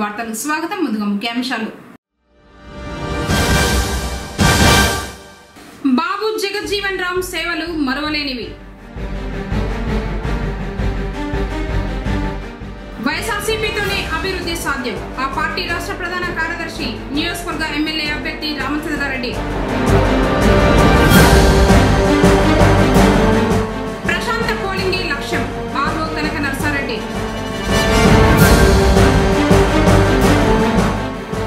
వార్తలకు స్వాగతం. ముందుగా ముఖ్యాంశాలు. బాబు జగజ్జీవన్ రామ్ సేవలు మరువలేనివి. వైఎస్ఆర్సీపీతోనే అభివృద్ధి సాధ్యం. ఆ పార్టీ రాష్ట్ర ప్రధాన కార్యదర్శి నియోజకవర్గ ఎమ్మెల్యే అభ్యర్థి రామచంద్రారెడ్డి. ప్రశాంత పోలింగే లక్ష్యం. ఆర్ఓ కనక నర్సారెడ్డి.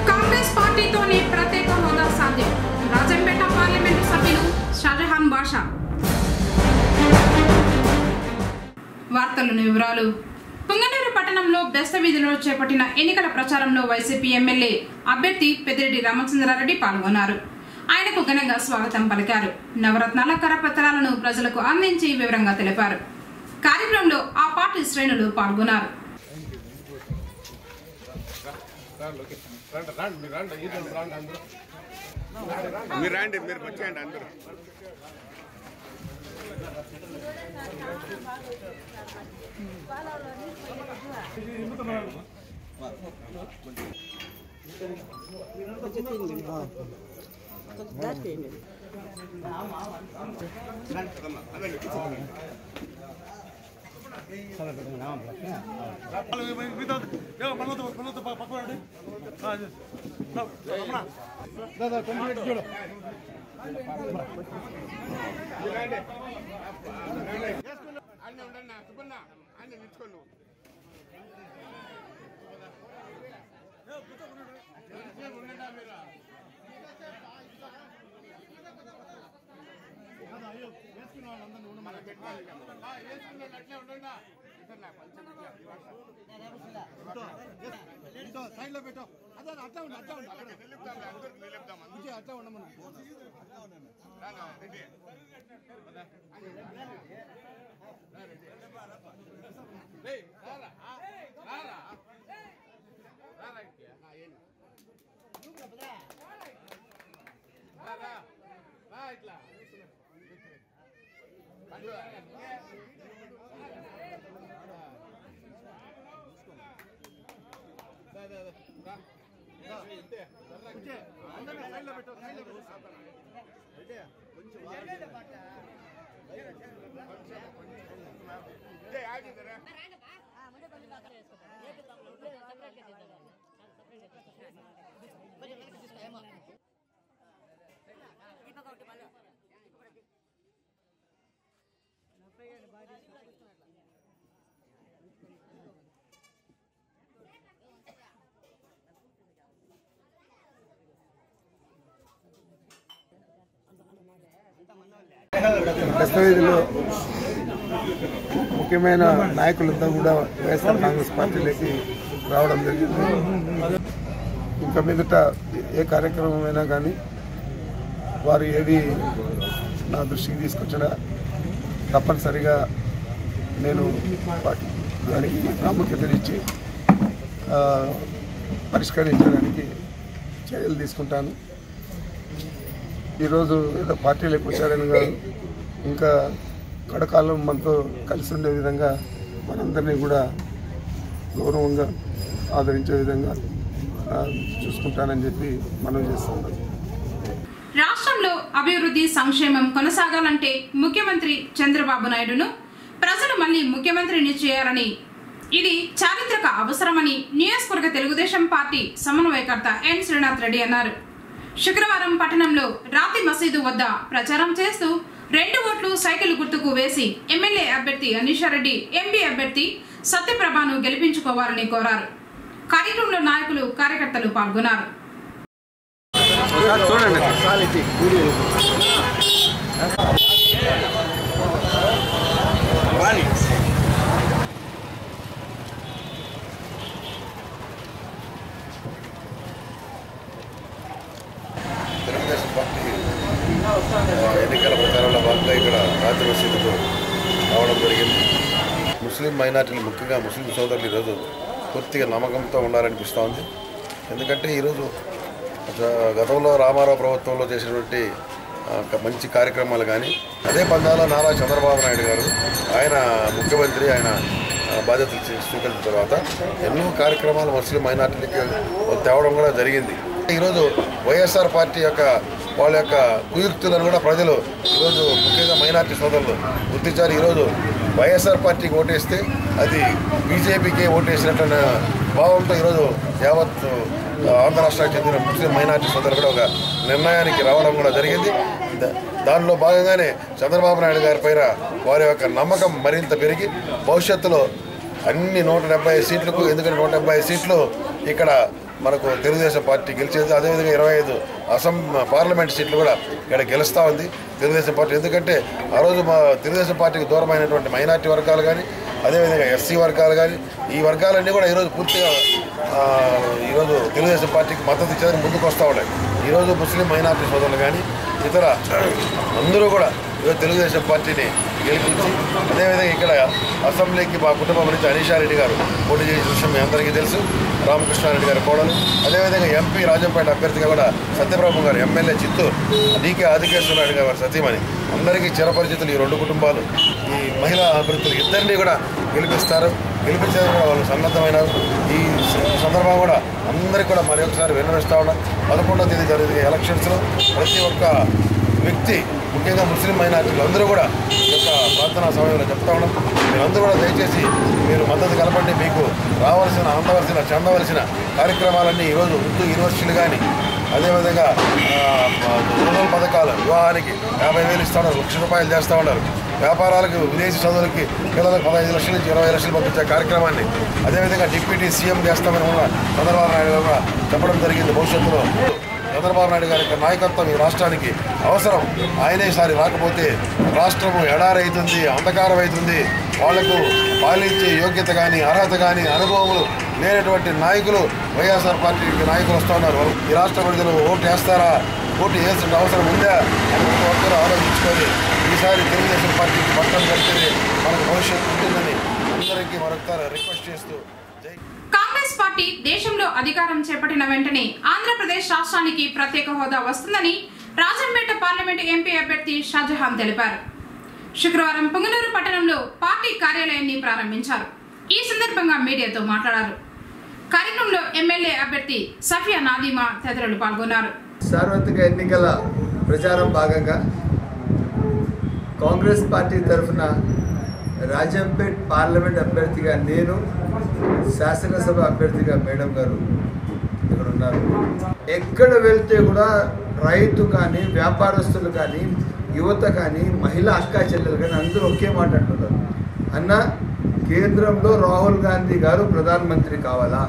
కాంగ్రెస్ పార్టీతోనే ప్రత్యేక హోదా సాధ్యం. రాజంపేట పార్లమెంటు సభ్యులు షాజహాన్ బాషా. వార్తలను వివరాలు. పుంగనూరు పట్టణంలో బెస్త వీధిలో చేపట్టిన ఎన్నికల ప్రచారంలో వైసీపీ ఎమ్మెల్యే అభ్యర్థి పెద్దిరెడ్డి రామచంద్రారెడ్డి పాల్గొన్నారు. ఆయనకు ఘనంగా స్వాగతం పలికారు. నవరత్నాల కరపత్రాలను ప్రజలకు అందించి వివరంగా తెలిపారు. కార్యక్రమంలో ఆ పార్టీ శ్రేణులు పాల్గొన్నారు. బెస్తవీధిలో ముఖ్యమైన నాయకులంతా కూడా వైఎస్ఆర్ కాంగ్రెస్ పార్టీలోకి రావడం జరిగింది. ఇంకా మీదట ఏ కార్యక్రమం అయినా కానీ వారు ఏది నా దృష్టికి తీసుకొచ్చినా తప్పనిసరిగా నేను దానికి ప్రాముఖ్యతనిచ్చి పరిష్కరించడానికి చర్యలు తీసుకుంటాను. ఈరోజు ఏదో పార్టీలకు వచ్చారని కాదు, ఇంకా కడకాలం మనతో కలిసి ఉండే విధంగా మనందరినీ కూడా గౌరవంగా ఆదరించే విధంగా చూసుకుంటానని చెప్పి మనం చేస్తున్నాం. రాష్ట్రంలో అభివృద్ధి సంక్షేమం కొనసాగాలంటే ముఖ్యమంత్రి చంద్రబాబు నాయుడును ప్రజలు మళ్లీ ముఖ్యమంత్రిని చేయాలని, ఇది చారిత్రక అవసరమని నియోజకవర్గ తెలుగుదేశం పార్టీ సమన్వయకర్త ఎన్ శ్రీనాథ్ రెడ్డి అన్నారు. శుక్రవారం పట్టణంలో రాతి మసీదు వద్ద ప్రచారం చేస్తూ 2 ఓట్లు సైకిల్ గుర్తుకు వేసి ఎమ్మెల్యే అభ్యర్థి అనీషారెడ్డి, ఎంపీ అభ్యర్థి సత్యప్రభను గెలిపించుకోవాలని కోరారు. కార్యక్రమంలో నాయకులు, కార్యకర్తలు పాల్గొన్నారు. తెలుగుదేశం పార్టీ ఎన్నికల ప్రచారంలో భాగంగా ఇక్కడ రాత్రి మసీదుకు రావడం జరిగింది. ముస్లిం మైనార్టీలు, ముఖ్యంగా ముస్లిం సోదరులు ఈరోజు పూర్తిగా నమ్మకంతో ఉండాలనిపిస్తూ ఉంది. ఎందుకంటే ఈరోజు గతంలో రామారావు ప్రభుత్వంలో చేసినటువంటి మంచి కార్యక్రమాలు కానీ, అదే పందాలో నారా చంద్రబాబు నాయుడు గారు ఆయన ముఖ్యమంత్రి, ఆయన బాధ్యతలు స్వీకరించిన తర్వాత ఎన్నో కార్యక్రమాలు ముస్లిం మైనార్టీలకి తేవడం కూడా జరిగింది. ఈరోజు వైఎస్ఆర్ పార్టీ యొక్క వాళ్ళ యొక్క కుయుక్తులను కూడా ప్రజలు ఈరోజు ముఖ్యంగా మైనార్టీ సోదరులు గుర్తించారు. ఈరోజు వైఎస్ఆర్ పార్టీకి ఓటేస్తే అది బీజేపీకి ఓటేసినట్టు భావంతో ఈరోజు యావత్ ఆంధ్ర రాష్ట్రానికి చెందిన ముస్లిం మైనార్టీ సోదరులు కూడా ఒక నిర్ణయానికి రావడం కూడా జరిగింది. దానిలో భాగంగానే చంద్రబాబు నాయుడు గారి పైన వారి యొక్క నమ్మకం మరింత పెరిగి భవిష్యత్తులో అన్ని 175 సీట్లకు, ఎందుకంటే 175 సీట్లు ఇక్కడ మనకు తెలుగుదేశం పార్టీ గెలిచేది, అదేవిధంగా 25 పార్లమెంట్ సీట్లు కూడా ఇక్కడ గెలుస్తూ ఉంది తెలుగుదేశం పార్టీ. ఎందుకంటే ఆ రోజు మా తెలుగుదేశం పార్టీకి దూరమైనటువంటి మైనార్టీ వర్గాలు కానీ, అదేవిధంగా ఎస్సీ వర్గాలు కానీ, ఈ వర్గాలన్నీ కూడా ఈరోజు పూర్తిగా ఈరోజు తెలుగుదేశం పార్టీకి మద్దతు ఇచ్చేందుకు ముందుకు వస్తూ ఉన్నాయి. ఈరోజు ముస్లిం మైనార్టీ సోదరులు కానీ ఇతర అందరూ కూడా ఈరోజు తెలుగుదేశం పార్టీని గెలిపించి, అదేవిధంగా ఇక్కడ అసెంబ్లీకి మా కుటుంబం నుంచి అనీషారెడ్డి గారు పోటీ చేసిన విషయం మీ అందరికీ తెలుసు. రామకృష్ణారెడ్డి గారి కోడలు, అదేవిధంగా ఎంపీ రాజంపేట అభ్యర్థిగా కూడా సత్యప్రభు గారు, ఎమ్మెల్యే చిత్తూరు డీకే ఆదికేశ్వరరావు గారు సతీమణి, అందరికీ చిరపరిచితులు ఈ రెండు కుటుంబాలు. ఈ మహిళా అభ్యర్థులు ఇద్దరినీ కూడా గెలిపిస్తారు. గెలిపించేందుకు కూడా వాళ్ళు సన్నద్ధమైనారు. ఈ సందర్భంగా కూడా అందరికీ కూడా మరి ఒకసారి విన్నవిస్తూ ఉన్నాం. 11వ తేదీ జరిగే ఎలక్షన్స్లో ప్రతి ఒక్క వ్యక్తి, ముఖ్యంగా ముస్లిం మైనార్టీలు అందరూ కూడా ఈ యొక్క ప్రార్థనా సమయంలో చెప్తా ఉన్నాం. మీరందరూ కూడా దయచేసి మీరు మద్దతు కలపండి. మీకు రావాల్సిన, చెందవలసిన కార్యక్రమాలన్నీ ఈరోజు ఉర్దూ యూనివర్సిటీలు కానీ, అదేవిధంగా రూరల్ పథకాలు, వివాహానికి 50,000 ఇస్తూ ఉన్నారు, ₹1,00,000 చేస్తూ ఉన్నారు. వ్యాపారాలకు, విదేశీ చదువులకి పిల్లలకు 15 లక్షల నుంచి 20 లక్షలు పంపించే కార్యక్రమాన్ని, అదేవిధంగా డిప్యూటీ సీఎం చేస్తామని కూడా చంద్రబాబు నాయుడు గారు కూడా చెప్పడం జరిగింది. భవిష్యత్తులో చంద్రబాబు నాయుడు గారి యొక్క నాయకత్వం ఈ రాష్ట్రానికి అవసరం. ఆయనే ఈసారి రాకపోతే రాష్ట్రము ఎడారి అవుతుంది, అంధకారం అవుతుంది. వాళ్లకు పాలించే యోగ్యత కానీ, అర్హత కానీ, అనుభవములు లేనటువంటి నాయకులు వైఎస్ఆర్ పార్టీకి నాయకులు వస్తూ ఉన్నారు. ఈ రాష్ట్ర ప్రజలు ఓటు వేస్తారా, ఓటు వేసిన అవసరం ఉందా అని ఒక్కరు ఆలోచించుకొని ఈసారి తెలుగుదేశం పార్టీకి పట్టం కడితే మనకు భవిష్యత్తు ఉంటుందని అందరికీ మరొకసారి రిక్వెస్ట్ చేస్తూ కాంగ్రెస్ పార్టీ దేశంలో అధికారం చేపట్టిన వెంటనే ఆంధ్రప్రదేశ్ రాష్ట్రానికి ప్రత్యేక హోదా వస్తుందని రాజంపేట పార్లమెంటు ఎంపీ అభ్యర్థి షాజహాన్ తెలిపారు. శుక్రవారం పుంగనూరు పట్టణంలో పార్టీ కార్యాలయాన్ని ప్రారంభించారు. ఈ సందర్భంగా మీడియాతో మాట్లాడారు. కార్యక్రమంలో ఎమ్మెల్యే అభ్యర్థి సఫియా నాదీమా తదితరులు పాల్గొన్నారు. సార్వత్రిక ఎన్నికల ప్రచారం భాగంగా కాంగ్రెస్ పార్టీ తరఫున రాజంపేట్ పార్లమెంట్ అభ్యర్థిగా నేను, శాసనసభ అభ్యర్థిగా మేడం గారు ఇక్కడ ఉన్నారు. ఎక్కడ వెళ్తే కూడా రైతు కానీ, వ్యాపారస్తులు కానీ, యువత కానీ, మహిళా అక్కా చెల్లెలు కానీ అందరూ ఒకే మాట అంటున్నారు, అన్న కేంద్రంలో రాహుల్ గాంధీ గారు ప్రధానమంత్రి కావాలా,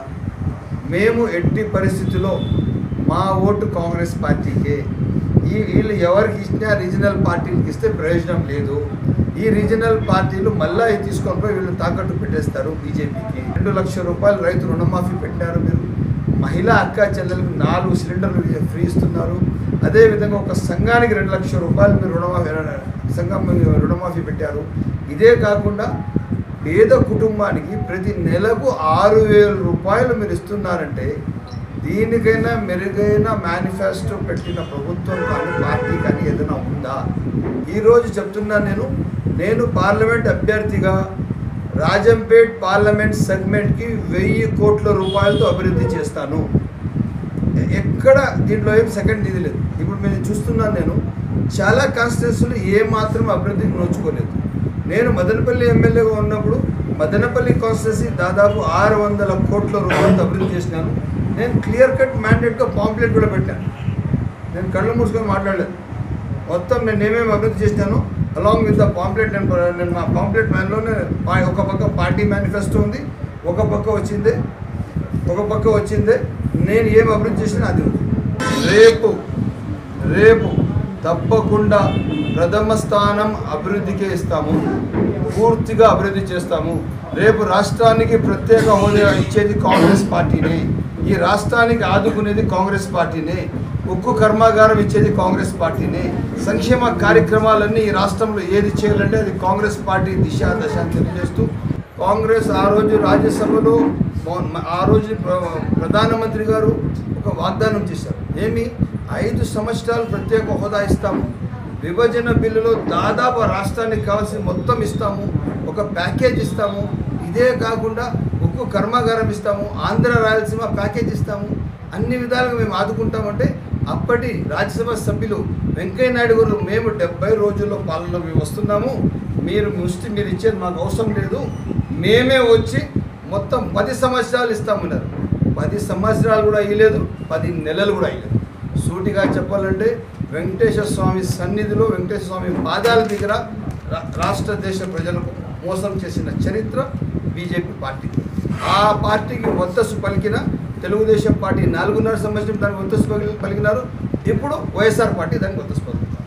మేము ఎట్టి పరిస్థితుల్లో మా ఓటు కాంగ్రెస్ పార్టీకే, వీళ్ళు ఎవరికి ఇచ్చినా రీజనల్ పార్టీలకు ఇస్తే ప్రయోజనం లేదు, ఈ రీజనల్ పార్టీలు మళ్ళీ తీసుకొని పోయి వీళ్ళు తాకట్టు పెట్టేస్తారు బీజేపీకి. 2 లక్షల రూపాయలు రైతు రుణమాఫీ పెట్టారు మీరు, మహిళా అక్కా చెల్లెలకు 4 సిలిండర్లు ఫ్రీ ఇస్తున్నారు, అదేవిధంగా ఒక సంఘానికి 2 లక్షల రూపాయలు మీరు సంఘం రుణమాఫీ పెట్టారు. ఇదే కాకుండా పేద కుటుంబానికి ప్రతి నెలకు 6,000 రూపాయలు మీరు ఇస్తున్నారంటే దీనికైనా మెరుగైన మేనిఫెస్టో పెట్టిన ప్రభుత్వం కానీ, పార్టీ కానీ ఏదైనా ఉందా? ఈరోజు చెప్తున్నాను, నేను పార్లమెంట్ అభ్యర్థిగా రాజంపేట్ పార్లమెంట్ సెగ్మెంట్కి 1000 కోట్ల రూపాయలతో అభివృద్ధి చేస్తాను. ఎక్కడ దీంట్లో ఏం సెకండ్ ఇది లేదు. ఇప్పుడు నేను చూస్తున్నాను, నేను చాలా కాన్స్టిట్యున్సీలు ఏమాత్రం అభివృద్ధికి నోచుకోలేదు. నేను మదనపల్లి ఎమ్మెల్యేగా ఉన్నప్పుడు మదనపల్లి కాన్స్టిట్యున్సీ దాదాపు 600 కోట్ల రూపాయలతో అభివృద్ధి చేసినాను. నేను క్లియర్ కట్ మ్యాండేట్గా పాంప్లెట్ కూడా పెట్టాను. నేను కళ్ళు మూసుకొని మాట్లాడలేదు. మొత్తం నేను ఏమేమి అభివృద్ధి చేసినాను అలాంగ్ విత్ ద పాంప్లెట్. నేను మా పాంప్లెట్ మ్యాన్లోనే ఒక పక్క పార్టీ మేనిఫెస్టో ఉంది, ఒక పక్క వచ్చిందే నేను ఏం అభివృద్ధి చేసినా అది ఉంది. రేపు తప్పకుండా ప్రథమ స్థానం అభివృద్ధికే ఇస్తాము, పూర్తిగా అభివృద్ధి చేస్తాము. రేపు రాష్ట్రానికి ప్రత్యేక హోదా ఇచ్చేది కాంగ్రెస్ పార్టీనే, ఈ రాష్ట్రానికి ఆదుకునేది కాంగ్రెస్ పార్టీనే, ఉక్కు కర్మాగారం ఇచ్చేది కాంగ్రెస్ పార్టీనే, సంక్షేమ కార్యక్రమాలన్నీ ఈ రాష్ట్రంలో ఏది చేయాలంటే అది కాంగ్రెస్ పార్టీ దశ అని తెలియజేస్తూ, కాంగ్రెస్ ఆ రోజు రాజ్యసభలో ఆ రోజు ప్రధానమంత్రి గారు ఒక వాగ్దానం చేశారు. ఏమి 5 సంవత్సరాలు ప్రత్యేక హోదా ఇస్తాము, విభజన బిల్లులో దాదాపు రాష్ట్రానికి కావాల్సిన మొత్తం ఇస్తాము, ఒక ప్యాకేజ్ ఇస్తాము, ఇదే కాకుండా ఉక్కు కర్మాగారం ఇస్తాము, ఆంధ్ర రాయలసీమ ప్యాకేజ్ ఇస్తాము, అన్ని విధాలుగా మేము ఆదుకుంటామంటే అప్పటి రాజ్యసభ సభ్యులు వెంకయ్య నాయుడు గారు మేము 70 రోజుల్లో పాలనలో మేము వస్తున్నాము, మీరు ఇచ్చేది మాకు అవసరం లేదు, మేమే వచ్చి మొత్తం 10 సంవత్సరాలు ఇస్తామన్నారు. 10 సంవత్సరాలు కూడా అయ్యలేదు, 10 నెలలు కూడా అయ్యలేదు. సూటిగా చెప్పాలంటే వెంకటేశ్వర స్వామి సన్నిధిలో వెంకటేశ్వర స్వామి పాదాల దగ్గర రాష్ట్ర దేశ ప్రజలకు మోసం చేసిన చరిత్ర బీజేపీ పార్టీ. ఆ పార్టీకి వద్దసు పలికిన తెలుగుదేశం పార్టీ 4.5 సంవత్సరం దానికి వద్దసు పలికినారు. ఇప్పుడు వైఎస్ఆర్ పార్టీ దానికి వద్దసు పలుకుతారు.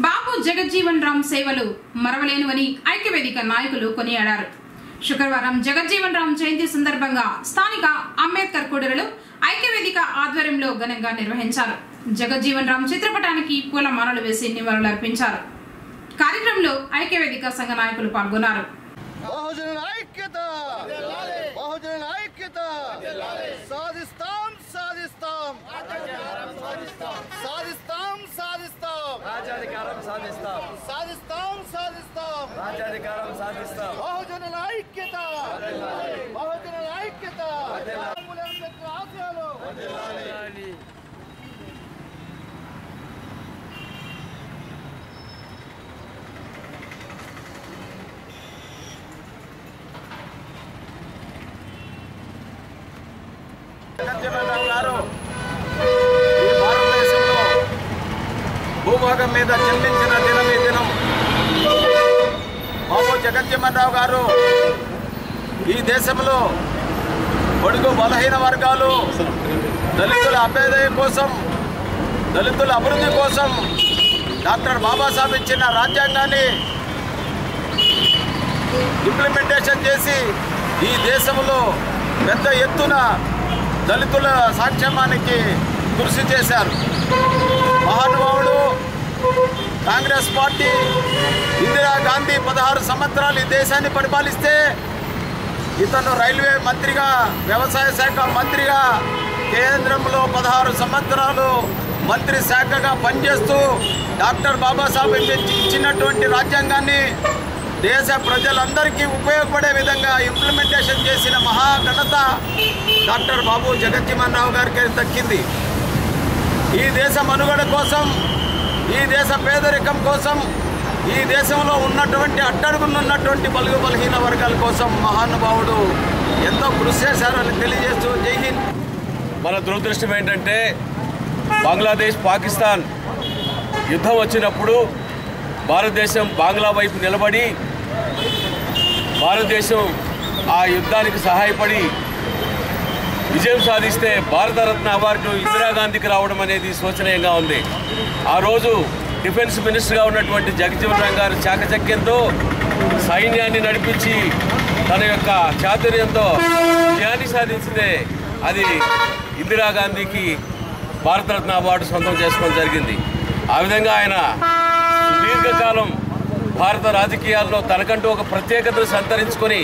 బాబు జగజ్జీవన్ రామ్ సేవలు మరవలేనివని ఐక్యవేదిక నాయకులు కొనియాడారు. శుక్రవారం జగజ్జీవన్ రామ్ జయంతి సందర్భంగా స్థానిక అంబేద్కర్ కూడలిలో ఐక్యవేదిక ఆధ్వర్యంలో ఘనంగా నిర్వహించారు. జగజ్జీవన్ రామ్ చిత్రపటానికి పూలమాలలు వేసి నివాళులర్పించారు. కార్యక్రమంలో ఐక్యవేదిక సంఘ నాయకులు పాల్గొన్నారు. జగజ్జీవన్ రామ్ గారు ఈ భారతదేశంలో భూభాగం మీద జన్మించిన దినం ఈ దినం. బాబు జగజ్జీవన్ రామ్ గారు ఈ దేశంలో బడుగు బలహీన వర్గాలు, దళితుల అభ్యుదయం కోసం, దళితుల అభివృద్ధి కోసం డాక్టర్ బాబాసాహెబ్ ఇచ్చిన రాజ్యాంగాన్ని ఇంప్లిమెంటేషన్ చేసి ఈ దేశంలో పెద్ద ఎత్తున దళితుల సంక్షేమానికి కృషి చేశారు. మహానుభావుడు కాంగ్రెస్ పార్టీ ఇందిరాగాంధీ 16 సంవత్సరాలు ఈ దేశాన్ని పరిపాలిస్తే ఇతను రైల్వే మంత్రిగా, వ్యవసాయ శాఖ మంత్రిగా కేంద్రంలో 16 సంవత్సరాలు మంత్రి శాఖగా పనిచేస్తూ డాక్టర్ బాబాసాహెబ్ ఇచ్చినటువంటి రాజ్యాంగాన్ని దేశ ప్రజలందరికీ ఉపయోగపడే విధంగా ఇంప్లిమెంటేషన్ చేసిన మహాఘనత డాక్టర్ బాబు జగజ్జీవన్ రామ్ గారికి దక్కింది. ఈ దేశ మనుగడ కోసం, ఈ దేశ పేదరికం కోసం, ఈ దేశంలో ఉన్నటువంటి అట్టడుగునున్నటువంటి బలుగు బలహీన వర్గాల కోసం మహానుభావుడు ఎంతో కృషి చేశారని తెలియజేస్తూ జై హింద్. మన దురదృష్టం ఏంటంటే బంగ్లాదేశ్, పాకిస్తాన్ యుద్ధం వచ్చినప్పుడు భారతదేశం బంగ్లా వైపు నిలబడి భారతదేశం ఆ యుద్ధానికి సహాయపడి విజయం సాధిస్తే భారతరత్న అవార్డు ఇందిరాగాంధీకి రావడం అనేది శోచనీయంగా ఉంది. ఆ రోజు డిఫెన్స్ మినిస్టర్గా ఉన్నటువంటి జగజ్జీవన్ రామ్ గారు చాకచక్యంతో సైన్యాన్ని నడిపించి తన యొక్క చాతుర్యంతో విజయాన్ని సాధించితే అది ఇందిరాగాంధీకి భారతరత్న అవార్డు సొంతం చేసుకోవడం జరిగింది. ఆ విధంగా ఆయన సుదీర్ఘకాలం భారత రాజకీయాల్లో తనకంటూ ఒక ప్రత్యేకతను సంతరించుకొని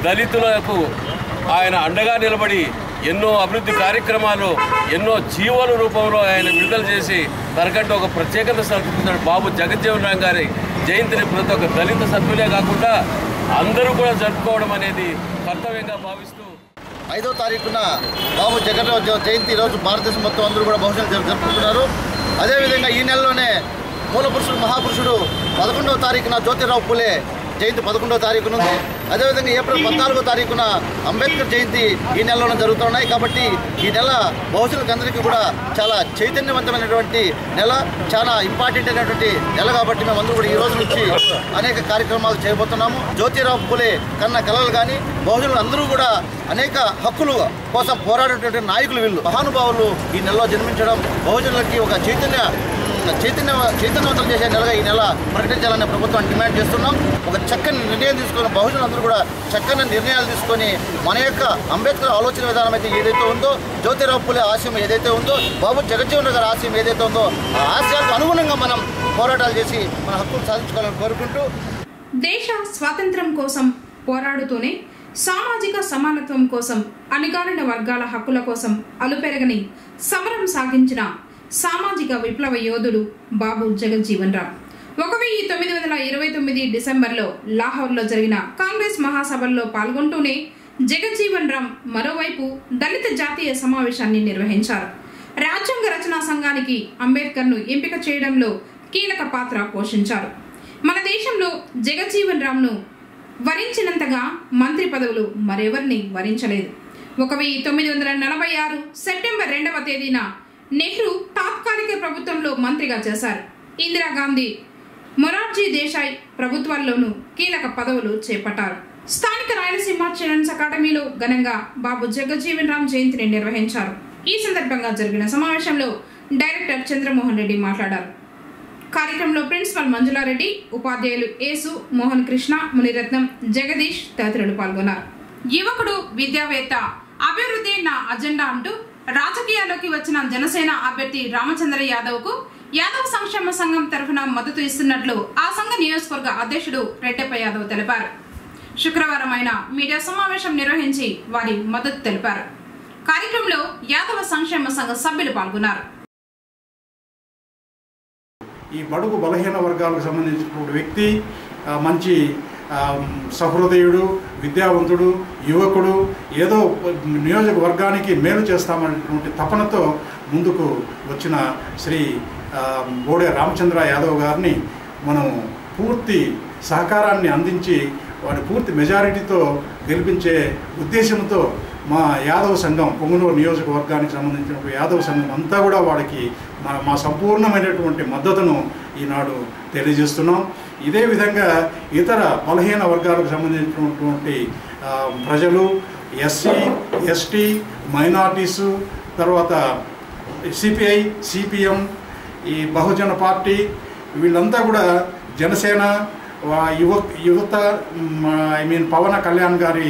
దళితులకు ఆయన అండగా నిలబడి ఎన్నో అభివృద్ధి కార్యక్రమాలు, ఎన్నో జీవోల రూపంలో ఆయన విడుదల చేసి తనకంటూ ఒక ప్రత్యేకత సంతరించిన బాబు జగజ్జీవన్ రామ్ గారి జయంతిని ప్రతి ఒక్క దళిత సభ్యులే కాకుండా అందరూ కూడా జరుపుకోవడం అనేది కర్తవ్యంగా భావిస్తూ 5వ తారీఖున బాబు జగజ్జీవన్ జయంతి ఈరోజు భారతదేశం మొత్తం అందరూ కూడా బహుశా జరుపుకుంటున్నారు. అదేవిధంగా ఈ నెలలోనే మూలపురుషుడు, మహాపురుషుడు 11వ తారీఖున జ్యోతిరావు పూలే జయంతి 11వ తారీఖున ఉంది. అదేవిధంగా ఏప్రిల్ 14వ తారీఖున అంబేద్కర్ జయంతి ఈ నెలలోనే జరుగుతున్నాయి. కాబట్టి ఈ నెల బహుశులకు అందరికీ కూడా చాలా చైతన్యవంతమైనటువంటి నెల, చాలా ఇంపార్టెంట్ అయినటువంటి నెల. కాబట్టి మేమందరూ కూడా ఈ రోజు నుంచి అనేక కార్యక్రమాలు చేయబోతున్నాము. జ్యోతిరావు పూలే కన్న కళలు కానీ బహుజనులు అందరూ కూడా అనేక హక్కుల కోసం పోరాడేటువంటి నాయకులు వీళ్ళు, మహానుభావులు ఈ నెలలో జన్మించడం బహుజనులకి ఒక చైతన్యవంతం చేసే నెలగా ఈ నెల ప్రకటించాలని ప్రభుత్వాన్ని డిమాండ్ చేస్తున్నాం. ఒక చక్కని నిర్ణయం తీసుకుని బహుజనులందరూ కూడా చక్కని నిర్ణయాలు తీసుకొని మన యొక్క అంబేద్కర్ ఆలోచన విధానం అయితే ఏదైతే ఉందో, జ్యోతిరావు పూలే ఆశయం ఏదైతే ఉందో, బాబు జగజ్జీవన్ రామ్ గారి ఆశయం ఏదైతే ఉందో ఆ ఆశయాలకు అనుగుణంగా మనం పోరాటాలు చేసి మన హక్కులు సాధించుకోవాలని కోరుకుంటూ, దేశ స్వాతంత్ర్యం కోసం పోరాడుతూనే సామాజిక సమానత్వం కోసం, అణగారిన వర్గాల హక్కుల కోసం అలుపెరగని సమరం సాగించిన సామాజిక విప్లవ యోధుడు బాబు జగజ్జీవన్ రామ్. 1929 డిసెంబర్లో లాహోర్లో జరిగిన కాంగ్రెస్ మహాసభల్లో పాల్గొంటూనే జగజ్జీవన్ రామ్ మరోవైపు దళిత జాతీయ సమావేశాన్ని నిర్వహించారు. రాజ్యాంగ రచనా సంఘానికి అంబేద్కర్ను ఎంపిక చేయడంలో కీలక పాత్ర పోషించారు. మన దేశంలో జగజ్జీవన్ రామ్ను వరించినంతగా మంత్రి పదవులు మరెవరిని వరించలేదు. 1946 సెప్టెంబర్ 2వ తేదీన నెహ్రూ తాత్కాలిక ప్రభుత్వంలో మంత్రిగా చేశారు. ఇందిరాగాంధీ, మొరార్జీ దేశాయ్ ప్రభుత్వాల్లోనూ కీలక పదవులు చేపట్టారు. స్థానిక రాయలసీమ చిల్డ్రన్స్ అకాడమీలో ఘనంగా బాబు జగజ్జీవన్ రామ్ జయంతిని నిర్వహించారు. ఈ సందర్భంగా జరిగిన సమావేశంలో డైరెక్టర్ చంద్రమోహన్ రెడ్డి మాట్లాడారు. కార్యక్రమంలో ప్రిన్సిపల్ మంజులారెడ్డి, ఉపాధ్యాయులు యేసు, మోహన్ కృష్ణ, మునిరత్నం, జగదీష్ తదితరులు పాల్గొన్నారు. యువకుడు, విద్యావేత్త, అభివృద్ధి నా అజెండా అంటూ రాజకీయాల్లోకి వచ్చిన జనసేన అభ్యర్థి రామచంద్ర యాదవ్కు యాదవ్ సంక్షేమ సంఘం తరఫున మద్దతు ఇస్తున్నట్లు ఆ సంఘ నియోజకవర్గ అధ్యక్షుడు రెడ్డప్ప యాదవ్ తెలిపారు. శుక్రవారం ఆయన మీడియా సమావేశం నిర్వహించి వారి మద్దతు తెలిపారు. కార్యక్రమంలో యాదవ సంక్షేమ సంఘ సభ్యులు పాల్గొన్నారు. ఈ బడుగు బలహీన వర్గాలకు సంబంధించినటువంటి వ్యక్తి మంచి సహృదయుడు, విద్యావంతుడు, యువకుడు, ఏదో నియోజకవర్గానికి మేలు చేస్తామనేటువంటి తపనతో ముందుకు వచ్చిన శ్రీ బోడే రామచంద్ర యాదవ్ గారిని మనం పూర్తి సహకారాన్ని అందించి వారి పూర్తి మెజారిటీతో గెలిపించే ఉద్దేశంతో మా యాదవ సంఘం, పొంగనూరు నియోజకవర్గానికి సంబంధించిన యాదవ సంఘం అంతా కూడా వాడికి మా సంపూర్ణమైనటువంటి మద్దతును ఈనాడు తెలియజేస్తున్నాం. ఇదే విధంగా ఇతర బలహీన వర్గాలకు సంబంధించినటువంటి ప్రజలు, ఎస్సీ, ఎస్టీ, మైనార్టీసు, తర్వాత సిపిఐ, సిపిఎం, ఈ బహుజన పార్టీ, వీళ్ళంతా కూడా జనసేన యువత, పవన్ కళ్యాణ్ గారి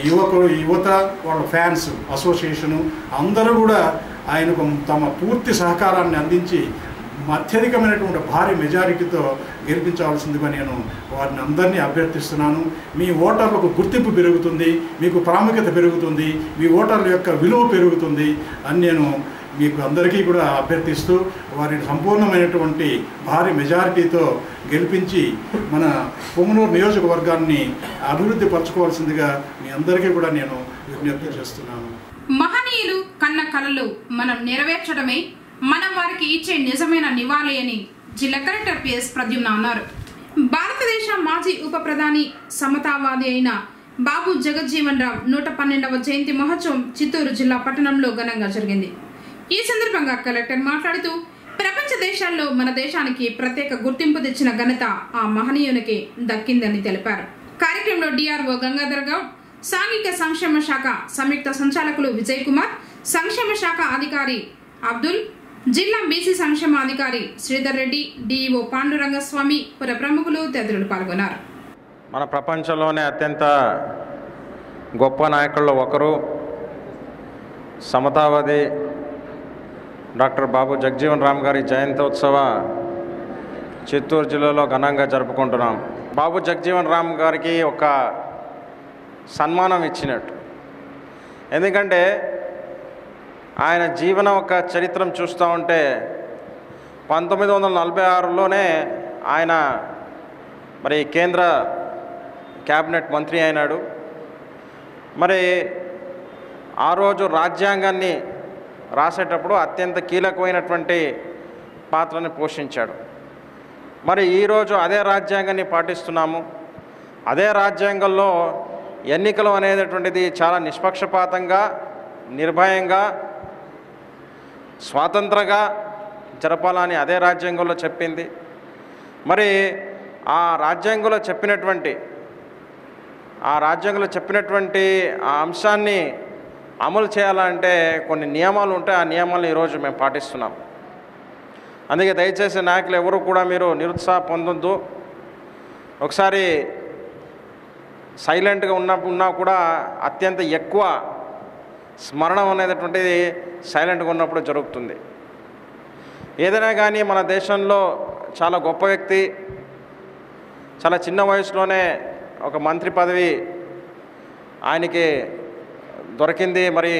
యువత వాళ్ళ ఫ్యాన్స్ అసోసియేషను అందరూ కూడా ఆయనకు తమ పూర్తి సహకారాన్ని అందించి అత్యధికమైనటువంటి భారీ మెజారిటీతో గెలిపించవలసిందిగా నేను వారిని అందరినీ అభ్యర్థిస్తున్నాను. మీ ఓటర్లకు గుర్తింపు పెరుగుతుంది, మీకు ప్రాముఖ్యత పెరుగుతుంది, మీ ఓటర్ల యొక్క విలువ పెరుగుతుంది అని నేను మీకు అందరికీ కూడా అభ్యర్థిస్తూ వారిని సంపూర్ణమైనటువంటి భారీ మెజారిటీతో గెలిపించి మన పొంగనూరు నియోజకవర్గాన్ని అభివృద్ధి పరచుకోవాల్సిందిగా మీ అందరికీ కూడా నేను విజ్ఞప్తి చేస్తున్నాను. మహనీయులు కన్న కలలు మనం నెరవేర్చడమే మనం వారికి ఇచ్చే నిజమైన నివాళి అని జిల్లా కలెక్టర్ పిఎస్ ప్రద్యుమ్న అన్నారు. భారతదేశ మాజీ ఉప ప్రధాని, సమతావాది అయిన బాబు జగజ్జీవన్ రామ్ 112వ జయంతి మహోత్సవం చిత్తూరు జిల్లా పట్టణంలో ఘనంగా జరిగింది. ఈ సందర్భంగా కలెక్టర్ మాట్లాడుతూ ప్రపంచ దేశాల్లో మన దేశానికి ప్రత్యేక గుర్తింపు తెచ్చిన ఘనత ఆ మహనీయునికి దక్కిందని తెలిపారు. కార్యక్రమంలో డిఆర్ఓ గంగాధర్ గౌడ్, సాంఘిక సంక్షేమ శాఖ సంయుక్త సంచాలకులు విజయ్ కుమార్, సంక్షేమ శాఖ అధికారి అబ్దుల్, జిల్లా బీసీ సంక్షేమ అధికారి శ్రీధర్ రెడ్డి, డిఈఓ పాండురంగస్వామి, పుర ప్రముఖులు తదితరులు పాల్గొన్నారు. మన ప్రపంచంలోనే అత్యంత గొప్ప నాయకుల్లో ఒకరు, సమతావాది డాక్టర్ బాబు జగజ్జీవన్ రామ్ గారి జయంతోత్సవ చిత్తూరు జిల్లాలో ఘనంగా జరుపుకుంటున్నాం. బాబు జగజ్జీవన్ రామ్ గారికి ఒక సన్మానం ఇచ్చినట్టు. ఎందుకంటే ఆయన జీవన ఒక చరిత్రం చూస్తూ ఉంటే 1946లోనే ఆయన మరి కేంద్ర క్యాబినెట్ మంత్రి అయినాడు. మరి ఆ రోజు రాజ్యాంగాన్ని రాసేటప్పుడు అత్యంత కీలకమైనటువంటి పాత్రని పోషించాడు. మరి ఈరోజు అదే రాజ్యాంగాన్ని పాటిస్తున్నాము. అదే రాజ్యాంగంలో ఎన్నికలు అనేటటువంటిది చాలా నిష్పక్షపాతంగా, నిర్భయంగా, స్వాతంత్రంగా జరపాలని అదే రాజ్యాంగంలో చెప్పింది. మరి ఆ రాజ్యాంగంలో చెప్పినటువంటి ఆ అంశాన్ని అమలు చేయాలంటే కొన్ని నియమాలు ఉంటాయి. ఆ నియమాలను ఈరోజు మేము పాటిస్తున్నాం. అందుకే దయచేసి నాయకులు ఎవరు కూడా మీరు నిరుత్సాహ పొందొద్దు. ఒకసారి సైలెంట్గా ఉన్నా కూడా అత్యంత ఎక్కువ స్మరణం అనేటటువంటిది సైలెంట్గా ఉన్నప్పుడు జరుగుతుంది. ఏదైనా కానీ మన దేశంలో చాలా గొప్ప వ్యక్తి, చాలా చిన్న వయసులోనే ఒక మంత్రి పదవి ఆయనకి దొరికింది. మరి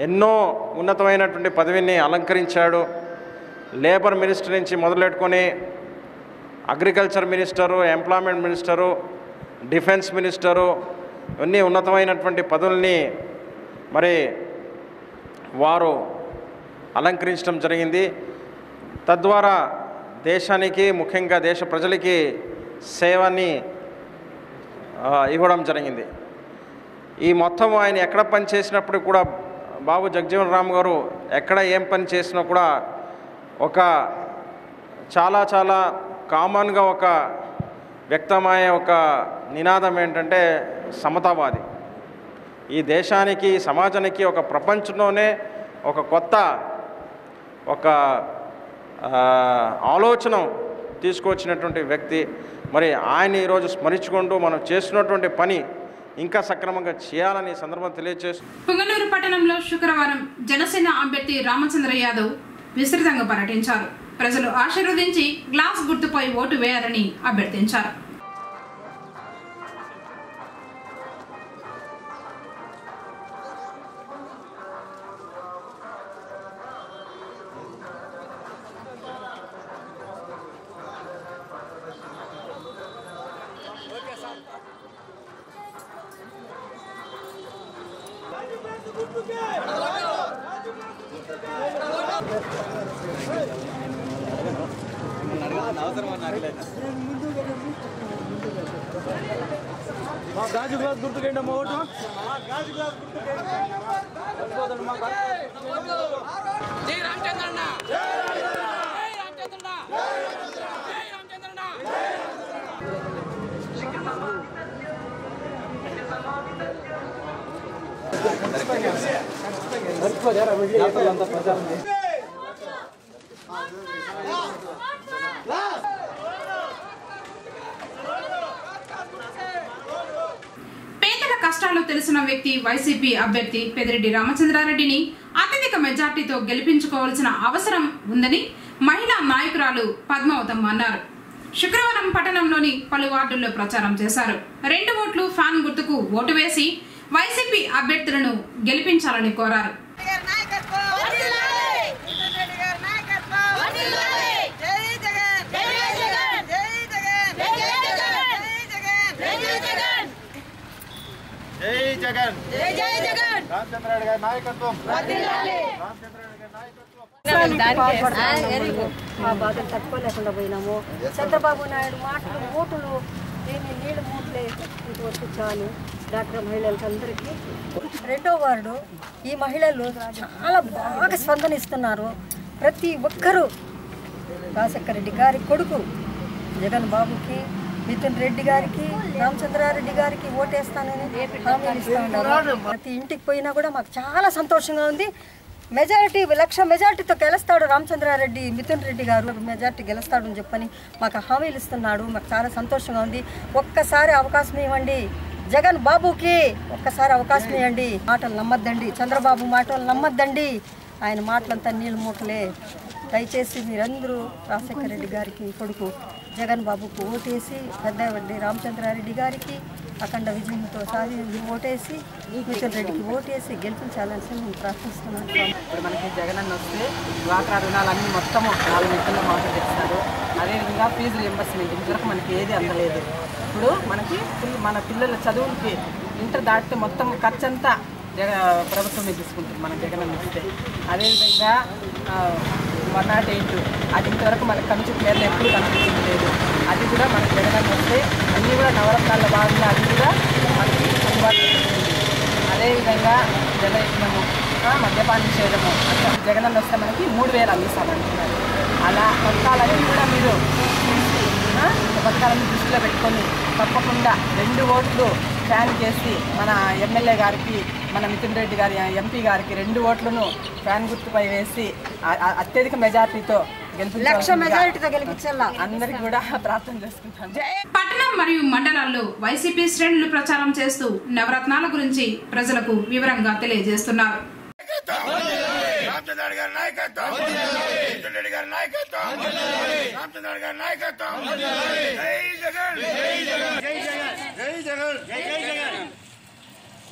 ఎన్నో ఉన్నతమైనటువంటి పదవిని అలంకరించాడు. లేబర్ మినిస్టర్ నుంచి మొదలెట్టుకొని agriculture minister, employment minister, defence minister ఇవన్నీ ఉన్నతమైనటువంటి పదవుల్ని మరి వారు అలంకరించడం జరిగింది. తద్వారా దేశానికి, ముఖ్యంగా దేశ ప్రజలకి సేవని ఇవ్వడం జరిగింది. ఈ మొత్తం ఆయన ఎక్కడ పని చేసినప్పుడు కూడా బాబు జగజ్జీవన్ రామ్ గారు ఎక్కడ ఏం పని చేసినా కూడా ఒక చాలా కామన్గా ఒక వ్యక్తమయ్యే ఒక నినాదం ఏంటంటే సమతావాది. ఈ దేశానికి, సమాజానికి, ఒక ప్రపంచంలోనే ఒక కొత్త ఒక ఆలోచన తీసుకొచ్చినటువంటి వ్యక్తి. మరి ఆయన ఈరోజు స్మరించుకుంటూ మనం చేస్తున్నటువంటి పని ఇంకా సక్రమంగా చేయాలని సందర్భం తెలియజేస్తూ పుంగనూరు పట్టణంలో శుక్రవారం జనసేన అభ్యర్థి రామచంద్ర యాదవ్ విస్తృతంగా పర్యటించారు. ప్రజలు ఆశీర్వదించి గ్లాస్ గుర్తుపై ఓటు వేయాలని అభ్యర్థించారు. గాజు గ్లాస్ గుర్తుకేండి అమ్మ ఓటు. జై రామచంద్రన్న, జై రామచంద్రన్న, జై రామచంద్రన్న. పేదల కష్టాలు తెలిసిన వ్యక్తి వైసీపీ అభ్యర్థి పెద్దిరెడ్డి రామచంద్రారెడ్డిని అత్యధిక మెజార్టీతో గెలిపించుకోవాల్సిన అవసరం ఉందని మహిళా నాయకురాలు పద్మావతమ్మ అన్నారు. శుక్రవారం పట్టణంలోని పలు వార్డుల్లో ప్రచారం చేశారు. 2 ఓట్లు ఫ్యాన్ గుర్తుకు ఓటు వేసి వైసీపీ అభ్యర్థులను గెలిపించాలని కోరారు. జై జగన్, జై జై జగన్. రామచంద్రరెడ్డి గారి నాయకత్వం వర్ధిల్లాలి. రామచంద్రరెడ్డి గారి నాయకత్వం. మా బాధలు తట్టుకోలేకుండా పోయినాము. చంద్రబాబు నాయుడు మాటలు, ఓటులు, దీన్ని నీళ్ళు మూటలే ఇంతవరకు చాలు. డాక్టర్ మహిళలకు అందరికీ 2వ వార్డు ఈ మహిళలు చాలా బాగా స్పందనిస్తున్నారు. ప్రతి ఒక్కరూ రాజశేఖర రెడ్డి గారి కొడుకు జగన్ బాబుకి, మిథున్ రెడ్డి గారికి, రామచంద్రారెడ్డి గారికి ఓటేస్తానని హామీలు ఇస్తూ ఉన్నారు. ప్రతి ఇంటికి పోయినా కూడా మాకు చాలా సంతోషంగా ఉంది. మెజారిటీ 1,00,000 మెజారిటీతో గెలుస్తాడు రామచంద్రారెడ్డి, మిథున్ రెడ్డి గారు మెజారిటీ గెలుస్తాడని చెప్పని మాకు హామీలు ఇస్తున్నాడు. మాకు చాలా సంతోషంగా ఉంది. ఒక్కసారి అవకాశం ఇవ్వండి జగన్ బాబుకి, ఒక్కసారి అవకాశం ఇవ్వండి. మాటలు నమ్మద్దండి, చంద్రబాబు మాటలు నమ్మద్దండి. ఆయన మాటలంతా నీళ్ళు మూటలే. దయచేసి మీరందరూ రాజశేఖర రెడ్డి గారికి కొడుకు జగన్ బాబుకు ఓటేసి, పెద్దవడ్డి రామచంద్రారెడ్డి గారికి అఖండ విజయంతో సాధించి ఓటేసి, మిథున్ రెడ్డికి ఓటేసి గెలిపించాలని నేను ప్రార్థిస్తున్నాను. ఇప్పుడు మనకి జగన్ అన్న వస్తే డ్వాక్రా రుణాలన్నీ మొత్తము 4 నెలల్లో మాటలు తెచ్చినారు. అదేవిధంగా ఫీజు రియంబర్స్మెంట్ ఇంతవరకు మనకి ఏది అందలేదు. ఇప్పుడు మనకి మన పిల్లల చదువులకి ఇంటర్ దాటితే మొత్తం ఖర్చంతా ప్రభుత్వమే తీసుకుంటుంది మన జగన్ అన్న వస్తే. అదేవిధంగా 108 అది ఇంతవరకు మనకు కమిషన్ పేర్లు ఎప్పుడు కనిపించింది లేదు. అది కూడా మనకి జగన్ వస్తే అన్నీ కూడా నవరత్నాల భాగంగా అది కూడా మనకి అందుబాటులో ఉంటుంది. అదేవిధంగా జలయజ్ఞము, మద్యపాన నిషేధము అట్లా జగన్ వస్తే మనకి 3,000 అందిస్తామంటున్నారు. అలా పథకాలన్నీ కూడా మీరు పథకాలను దృష్టిలో పెట్టుకొని తప్పకుండా 2 ఓట్లు ఫ్యాన్ చేసి మన ఎమ్మెల్యే గారికి, మన మిథున్ రెడ్డి గారి ఎంపీ గారికి 2 ఓట్లను ఫ్యాన్ గుర్తుపై వేసి అత్యధిక మెజార్టీతో అందరికి కూడా ప్రార్థన చేసుకుంటాను. పట్టణం మరియు మండలాల్లో వైసీపీ శ్రేణులు ప్రచారం చేస్తూ నవరత్నాల గురించి ప్రజలకు వివరంగా తెలియజేస్తున్నారు.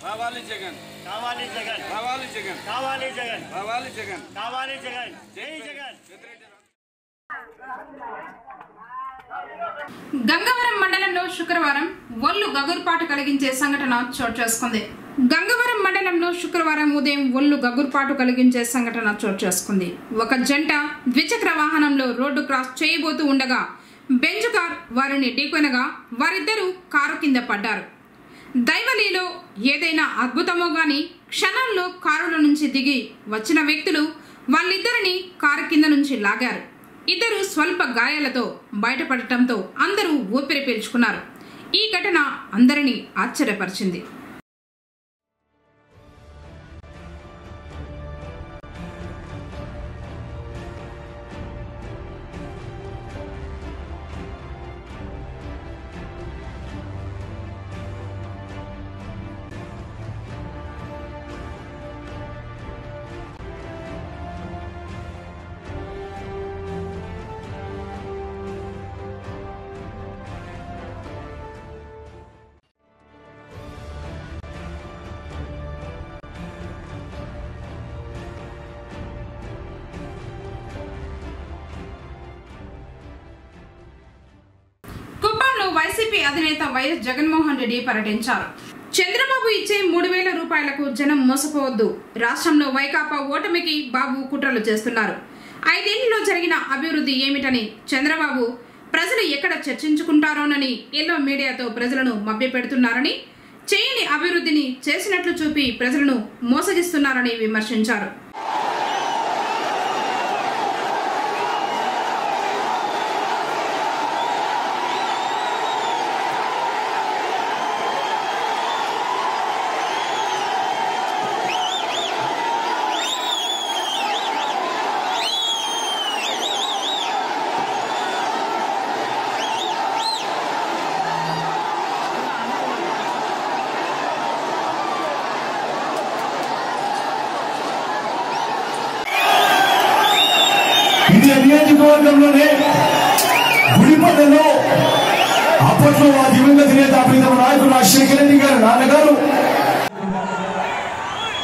కావాలి జగన్, కావాలి జగన్, కావాలి జగన్, కావాలి జగన్, కావాలి జగన్, కావాలి జగన్, జై జగన్. గంగవరం మండలంలో శుక్రవారం ఒళ్ళు గగుర్పాటు కలిగించే సంఘటన చోటు చేసుకుంది. గంగవరం మండలంలో శుక్రవారం ఉదయం ఒళ్ళు గగుర్పాటు కలిగించే సంఘటన చోటు చేసుకుంది. ఒక జంట ద్విచక్ర వాహనంలో రోడ్డు క్రాస్ చేయబోతూ ఉండగా బెంజ్ కార్ వారిని ఢీకొనగా వారిద్దరూ కారు కింద పడ్డారు. దైవలీలో ఏదైనా అద్భుతమో గాని క్షణాల్లో కారుల నుంచి దిగి వచ్చిన వ్యక్తులు వాళ్ళిద్దరిని కారు కింద నుంచి లాగారు. ఇద్దరు స్వల్ప గాయాలతో బయటపడటంతో అందరూ ఊపిరి పీల్చుకున్నారు. ఈ ఘటన అందరినీ ఆశ్చర్యపరిచింది. వైసీపీ అధినేత వైఎస్ జగన్మోహన్ రెడ్డి పర్యటించారు. చంద్రబాబు ఇచ్చే 3,000 రూపాయలకు జనం మోసపోవద్దు. రాష్ట్రంలో వైకాపా ఓటమికి బాబు కుట్రలు చేస్తున్నారు. 5 ఏళ్లలో జరిగిన అభివృద్ధి ఏమిటని చంద్రబాబు ప్రజలు ఎక్కడ చర్చించుకుంటారోనని ఎల్లో మీడియాతో ప్రజలను మభ్యపెడుతున్నారని, చేయని అభివృద్ధిని చేసినట్లు చూపి ప్రజలను మోసగిస్తున్నారని విమర్శించారు. నియోజకవర్గంలోనే గుడిపల్లెలో అప్పట్లో మా దివంగత నేత ప్రీతమ నాయకుడు రాజశేఖర రెడ్డి గారు నాన్నగారు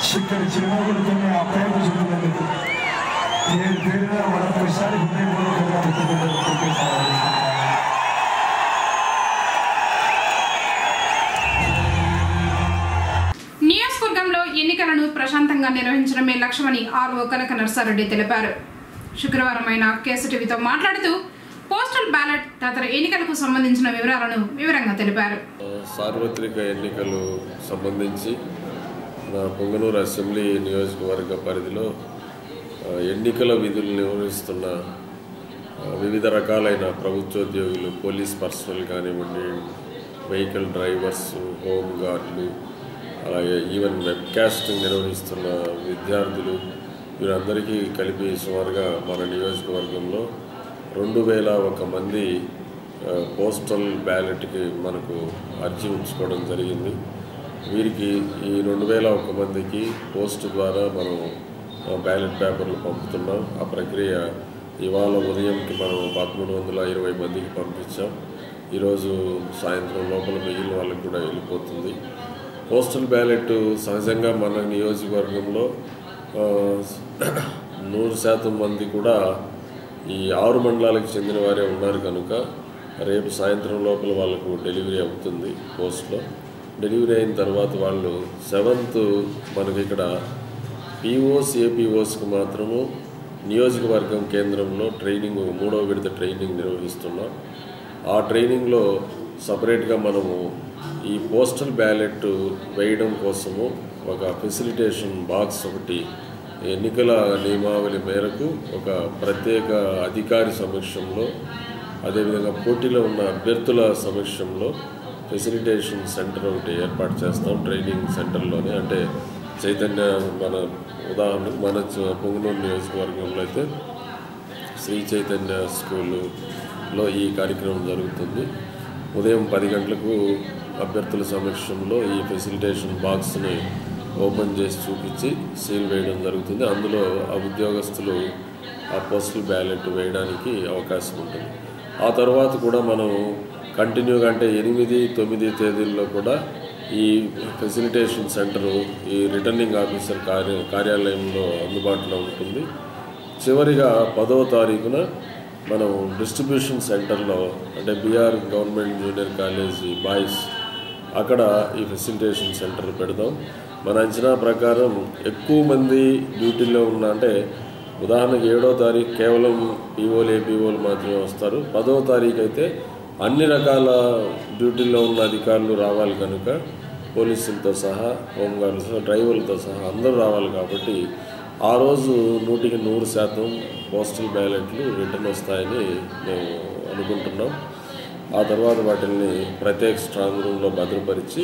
చిక్కడి చిరునవ్వులతోనే ఆ ప్రేమ చూపుతున్నందుకు నేను పేరున మరొకసారి నియోజకవర్గంలో ఎన్నికలను ప్రశాంతంగా నిర్వహించడమే లక్ష్యమని ఆర్ఓ కనక నర్సారెడ్డి తెలిపారు. శుక్రవారం ఆయన కేసీటీవీతో మాట్లాడుతూ పోస్టల్ బ్యాలెట్ తదితర ఎన్నికలకు సంబంధించిన వివరాలను వివరంగా తెలిపారు. సార్వత్రిక ఎన్నికలు సంబంధించి పొంగనూరు అసెంబ్లీ నియోజకవర్గ పరిధిలో ఎన్నికల విధులు నిర్వహిస్తున్న వివిధ రకాలైన ప్రభుత్వోద్యోగులు, పోలీస్ పర్సనల్ కానివ్వండి, వెహికల్ డ్రైవర్స్, హోమ్ గార్డులు, అలాగే ఈవెన్ వెబ్కాస్టింగ్ నిర్వహిస్తున్న విద్యార్థులు, వీరందరికీ కలిపి సుమారుగా మన నియోజకవర్గంలో 2,001 మంది పోస్టల్ బ్యాలెట్కి మనకు అర్జీ ఉంచుకోవడం జరిగింది. వీరికి ఈ 2,001 మందికి పోస్ట్ ద్వారా మనం బ్యాలెట్ పేపర్లు పంపుతున్నాం. ఆ ప్రక్రియ ఇవాళ ఉదయంకి మనం 1,320 మందికి పంపించాం. ఈరోజు సాయంత్రం లోపల మిగిలిన వాళ్ళకి కూడా వెళ్ళిపోతుంది. పోస్టల్ బ్యాలెట్ సహజంగా మన నియోజకవర్గంలో 100% మంది కూడా ఈ 6 మండలాలకు చెందిన వారే ఉన్నారు కనుక రేపు సాయంత్రం లోపల వాళ్ళకు డెలివరీ అవుతుంది. పోస్ట్లో డెలివరీ అయిన తర్వాత వాళ్ళు 7th మనకి ఇక్కడ పీఓస్, ఏపీఓస్కి మాత్రము నియోజకవర్గం కేంద్రంలో ట్రైనింగ్ 3వ విడత ట్రైనింగ్ నిర్వహిస్తున్నాం. ఆ ట్రైనింగ్లో సపరేట్గా మనము ఈ పోస్టల్ బ్యాలెట్ వేయడం కోసము ఒక ఫెసిలిటేషన్ బాక్స్ ఒకటి ఎన్నికల నియమావళి మేరకు ఒక ప్రత్యేక అధికారి సమక్షంలో, అదేవిధంగా పోటీలో ఉన్న అభ్యర్థుల సమక్షంలో ఫెసిలిటేషన్ సెంటర్ ఒకటి ఏర్పాటు చేస్తాం. ట్రైనింగ్ సెంటర్లోనే, అంటే చైతన్య మన ఉదాహరణకు మన పొంగనూరు నియోజకవర్గంలో అయితే శ్రీ చైతన్య స్కూలులో ఈ కార్యక్రమం జరుగుతుంది. ఉదయం 10 గంటలకు అభ్యర్థుల సమక్షంలో ఈ ఫెసిలిటేషన్ బాక్స్ని ఓపెన్ చేసి చూపించి సీల్ వేయడం జరుగుతుంది. అందులో ఆ ఉద్యోగస్తులు ఆ పోస్టల్ బ్యాలెట్ వేయడానికి అవకాశం ఉంటుంది. ఆ తర్వాత కూడా మనం కంటిన్యూగా అంటే 8, 9 తేదీల్లో కూడా ఈ ఫెసిలిటేషన్ సెంటరు ఈ రిటర్నింగ్ ఆఫీసర్ కార్యాలయంలో అందుబాటులో ఉంటుంది. చివరిగా 10వ తారీఖున మనం డిస్ట్రిబ్యూషన్ సెంటర్లో అంటే BR government junior college boys అక్కడ ఈ ఫెసిలిటేషన్ సెంటర్ పెడదాం. మన అంచనా ప్రకారం ఎక్కువ మంది డ్యూటీలో ఉన్న అంటే ఉదాహరణకు 7వ తారీఖు కేవలం పీఓలు ఏపీఓలు మాత్రమే వస్తారు. 10వ తారీఖు అయితే అన్ని రకాల డ్యూటీల్లో ఉన్న అధికారులు రావాలి కనుక పోలీసులతో సహా హోంగార్డ్స్ డ్రైవర్లతో సహా అందరూ రావాలి కాబట్టి ఆ రోజు 100% పోస్టల్ బ్యాలెట్లు రిటర్న్ వస్తాయని మేము అనుకుంటున్నాం. ఆ తర్వాత వాటిని ప్రత్యేక స్ట్రాంగ్ రూమ్లో భద్రపరిచి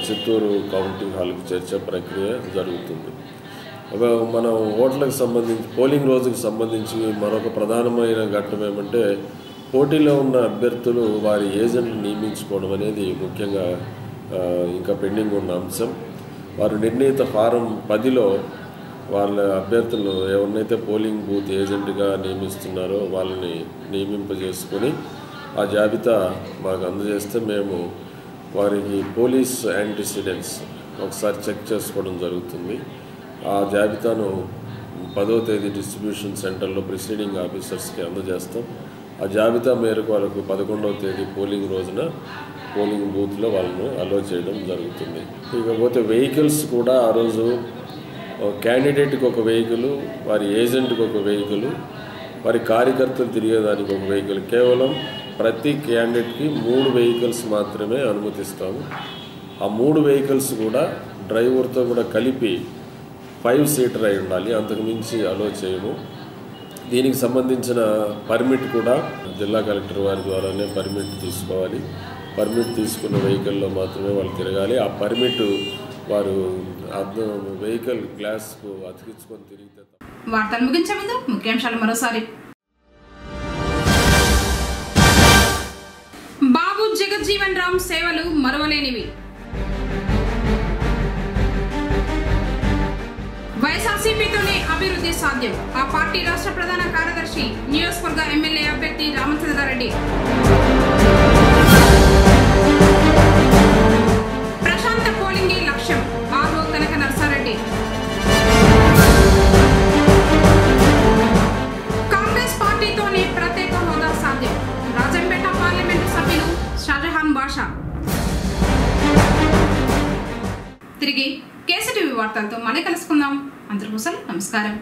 చిత్తూరు కౌంటింగ్ హాల్కి చేర్చే ప్రక్రియ జరుగుతుంది. మనం ఓట్లకు సంబంధించి పోలింగ్ రోజుకి సంబంధించి మరొక ప్రధానమైన ఘట్టం ఏమంటే పోటీలో ఉన్న అభ్యర్థులు వారి ఏజెంట్లు నియమించుకోవడం అనేది ముఖ్యంగా ఇంకా పెండింగ్ ఉన్న అంశం. వారు నిర్ణీత ఫారం 10లో వాళ్ళ అభ్యర్థులు ఎవరినైతే పోలింగ్ బూత్ ఏజెంట్గా నియమిస్తున్నారో వాళ్ళని నియమింపజేసుకొని ఆ జాబితా మాకు అందజేస్తే మేము వారికి పోలీస్ యాంటిసిడెంట్స్ ఒకసారి చెక్ చేసుకోవడం జరుగుతుంది. ఆ జాబితాను 10వ తేదీ డిస్ట్రిబ్యూషన్ సెంటర్లో ప్రిసైడింగ్ ఆఫీసర్స్కి అందజేస్తాం. ఆ జాబితా మేరకు వాళ్ళకు 11వ తేదీ పోలింగ్ రోజున పోలింగ్ బూత్లో వాళ్ళను అలో చేయడం జరుగుతుంది. ఇకపోతే వెహికల్స్ కూడా ఆ రోజు క్యాండిడేట్కి ఒక వెహికల్, వారి ఏజెంట్కి ఒక వెహికల్, వారి కార్యకర్తలు తిరిగేదానికి ఒక వెహికల్, కేవలం ప్రతి క్యాండిడేట్కి 3 వెహికల్స్ మాత్రమే అనుమతిస్తాము. ఆ 3 వెహికల్స్ కూడా డ్రైవర్తో కూడా కలిపి 5 సీటర్ అయి ఉండాలి, అంతకుమించి అలో చేయము. దీనికి సంబంధించిన పర్మిట్ కూడా జిల్లా కలెక్టర్ వారి ద్వారానే పర్మిట్ తీసుకోవాలి. పర్మిట్ తీసుకున్న వెహికల్లో మాత్రమే వాళ్ళు తిరగాలి. ఆ పర్మిట్ వారు వెహికల్ గ్లాస్కు అతికించుకొని తిరిగితే. వార్తలు ముగించే ముందు ముఖ్యాంశాలు మరోసారి. బాబు జగజ్జీవన్ రామ్ సేవలు మరువలేనివి. వైఎస్ఆర్సీపీతోనే అభివృద్ధి సాధ్యం. ఆ పార్టీ రాష్ట్ర ప్రధాన కార్యదర్శి నియోజకవర్గ ఎమ్మెల్యే అభ్యర్థి రామచంద్రారెడ్డి. ప్రశాంత పోలింగే లక్ష్యం. ఆర్ఓ కనక నర్సారెడ్డి. కాంగ్రెస్ పార్టీతోనే ప్రత్యేక హోదా సాధ్యం. రాజంపేట పార్లమెంటు సభ్యులు షాజహాన్ బాషా. తిరిగి కేసీటీవీ వార్తలతో మళ్ళీ కలుసుకుందాం. అందరికీ నమస్కారం.